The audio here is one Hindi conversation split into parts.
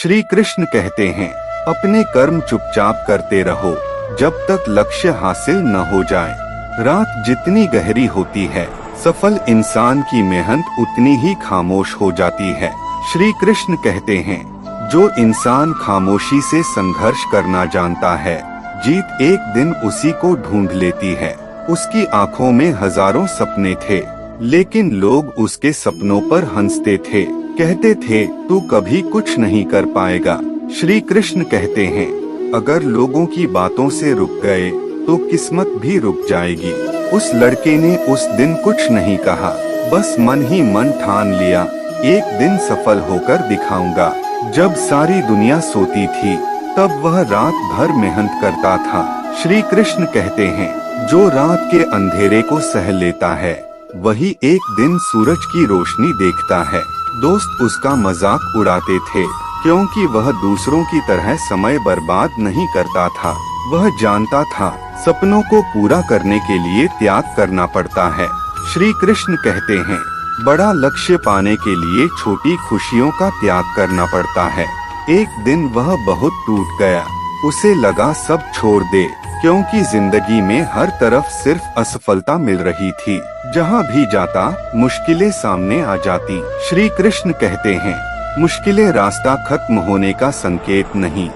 श्री कृष्ण कहते हैं, अपने कर्म चुपचाप करते रहो जब तक लक्ष्य हासिल न हो जाए। रात जितनी गहरी होती है, सफल इंसान की मेहनत उतनी ही खामोश हो जाती है। श्री कृष्ण कहते हैं, जो इंसान खामोशी से संघर्ष करना जानता है, जीत एक दिन उसी को ढूंढ लेती है। उसकी आंखों में हजारों सपने थे, लेकिन लोग उसके सपनों पर हंसते थे, कहते थे तू कभी कुछ नहीं कर पाएगा। श्री कृष्ण कहते हैं, अगर लोगों की बातों से रुक गए तो किस्मत भी रुक जाएगी। उस लड़के ने उस दिन कुछ नहीं कहा, बस मन ही मन ठान लिया, एक दिन सफल होकर दिखाऊंगा। जब सारी दुनिया सोती थी, तब वह रात भर मेहनत करता था। श्री कृष्ण कहते हैं, जो रात के अंधेरे को सह लेता है, वही एक दिन सूरज की रोशनी देखता है। दोस्त उसका मजाक उड़ाते थे, क्योंकि वह दूसरों की तरह समय बर्बाद नहीं करता था। वह जानता था सपनों को पूरा करने के लिए त्याग करना पड़ता है। श्री कृष्ण कहते हैं, बड़ा लक्ष्य पाने के लिए छोटी खुशियों का त्याग करना पड़ता है। एक दिन वह बहुत टूट गया, उसे लगा सब छोड़ दे, क्योंकि जिंदगी में हर तरफ सिर्फ असफलता मिल रही थी। जहाँ भी जाता मुश्किलें सामने आ जाती। श्री कृष्ण कहते हैं, मुश्किलें रास्ता खत्म होने का संकेत नहीं,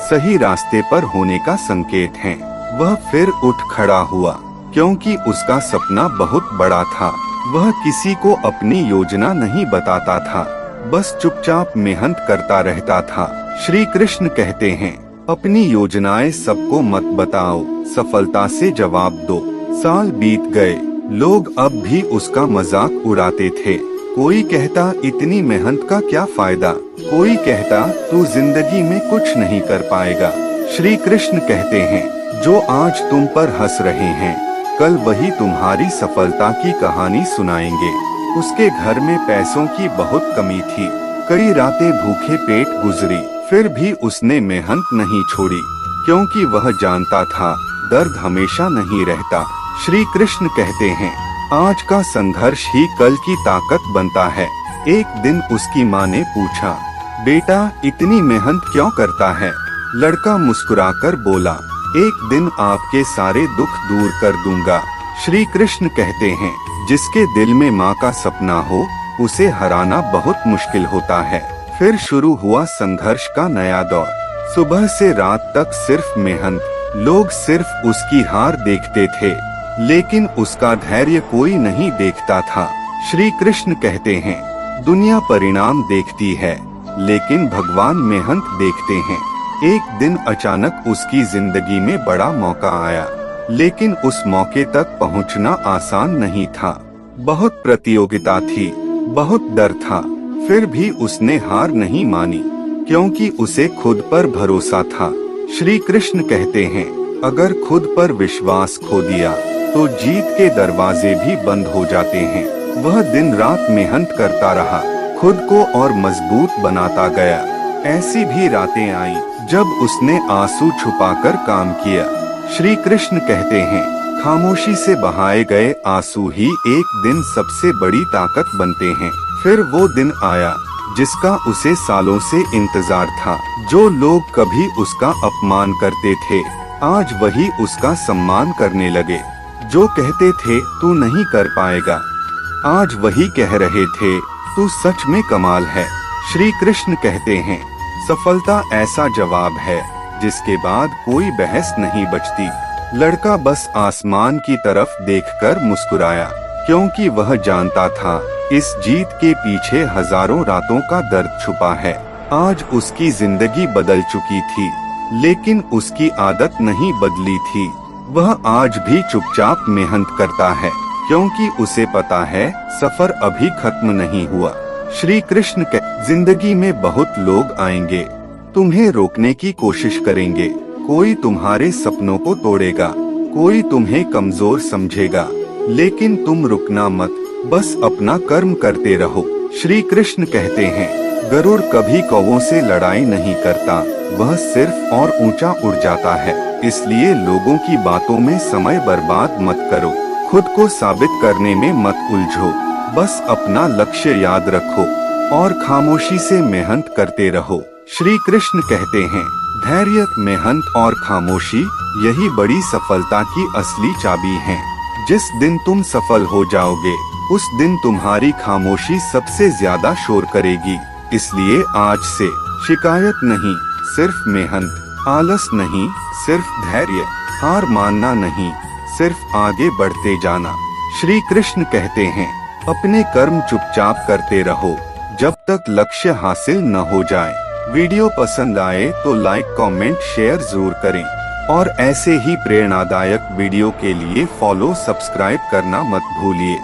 सही रास्ते पर होने का संकेत हैं। वह फिर उठ खड़ा हुआ, क्योंकि उसका सपना बहुत बड़ा था। वह किसी को अपनी योजना नहीं बताता था, बस चुपचाप मेहनत करता रहता था। श्री कृष्ण कहते हैं, अपनी योजनाएं सबको मत बताओ, सफलता से जवाब दो। साल बीत गए, लोग अब भी उसका मजाक उड़ाते थे। कोई कहता इतनी मेहनत का क्या फायदा, कोई कहता तू जिंदगी में कुछ नहीं कर पाएगा। श्री कृष्ण कहते हैं, जो आज तुम पर हंस रहे हैं, कल वही तुम्हारी सफलता की कहानी सुनाएंगे। उसके घर में पैसों की बहुत कमी थी, कई रातें भूखे पेट गुजरी, फिर भी उसने मेहनत नहीं छोड़ी, क्योंकि वह जानता था दर्द हमेशा नहीं रहता। श्री कृष्ण कहते हैं, आज का संघर्ष ही कल की ताकत बनता है। एक दिन उसकी माँ ने पूछा, बेटा इतनी मेहनत क्यों करता है? लड़का मुस्कुराकर बोला, एक दिन आपके सारे दुख दूर कर दूंगा। श्री कृष्ण कहते हैं, जिसके दिल में माँ का सपना हो, उसे हराना बहुत मुश्किल होता है। फिर शुरू हुआ संघर्ष का नया दौर। सुबह से रात तक सिर्फ मेहनत। लोग सिर्फ उसकी हार देखते थे, लेकिन उसका धैर्य कोई नहीं देखता था। श्री कृष्ण कहते हैं, दुनिया परिणाम देखती है, लेकिन भगवान मेहनत देखते हैं। एक दिन अचानक उसकी जिंदगी में बड़ा मौका आया, लेकिन उस मौके तक पहुंचना आसान नहीं था। बहुत प्रतियोगिता थी, बहुत डर था, फिर भी उसने हार नहीं मानी, क्योंकि उसे खुद पर भरोसा था। श्री कृष्ण कहते हैं, अगर खुद पर विश्वास खो दिया तो जीत के दरवाजे भी बंद हो जाते हैं। वह दिन रात मेहनत करता रहा, खुद को और मजबूत बनाता गया। ऐसी भी रातें आई जब उसने आंसू छुपाकर काम किया। श्री कृष्ण कहते हैं, खामोशी से बहाए गए आंसू ही एक दिन सबसे बड़ी ताकत बनते हैं। फिर वो दिन आया जिसका उसे सालों से इंतजार था। जो लोग कभी उसका अपमान करते थे, आज वही उसका सम्मान करने लगे। जो कहते थे तू नहीं कर पाएगा, आज वही कह रहे थे तू सच में कमाल है। श्री कृष्ण कहते हैं, सफलता ऐसा जवाब है जिसके बाद कोई बहस नहीं बचती। लड़का बस आसमान की तरफ देखकर मुस्कुराया, क्योंकि वह जानता था इस जीत के पीछे हजारों रातों का दर्द छुपा है। आज उसकी जिंदगी बदल चुकी थी, लेकिन उसकी आदत नहीं बदली थी। वह आज भी चुपचाप मेहनत करता है, क्योंकि उसे पता है सफर अभी खत्म नहीं हुआ। श्री कृष्ण के जिंदगी में बहुत लोग आएंगे, तुम्हें रोकने की कोशिश करेंगे। कोई तुम्हारे सपनों को तोड़ेगा, कोई तुम्हें कमजोर समझेगा, लेकिन तुम रुकना मत, बस अपना कर्म करते रहो। श्री कृष्ण कहते हैं, गरुड़ कभी कौवों से लड़ाई नहीं करता, वह सिर्फ और ऊंचा उड़ जाता है। इसलिए लोगों की बातों में समय बर्बाद मत करो, खुद को साबित करने में मत उलझो, बस अपना लक्ष्य याद रखो और खामोशी से मेहनत करते रहो। श्री कृष्ण कहते हैं, धैर्य, मेहनत और खामोशी यही बड़ी सफलता की असली चाबी है। जिस दिन तुम सफल हो जाओगे, उस दिन तुम्हारी खामोशी सबसे ज्यादा शोर करेगी। इसलिए आज से शिकायत नहीं, सिर्फ मेहनत, आलस नहीं, सिर्फ धैर्य, हार मानना नहीं, सिर्फ आगे बढ़ते जाना। श्री कृष्ण कहते हैं, अपने कर्म चुपचाप करते रहो जब तक लक्ष्य हासिल न हो जाए। वीडियो पसंद आए तो लाइक, कमेंट, शेयर जरूर करें और ऐसे ही प्रेरणादायक वीडियो के लिए फॉलो, सब्सक्राइब करना मत भूलिए।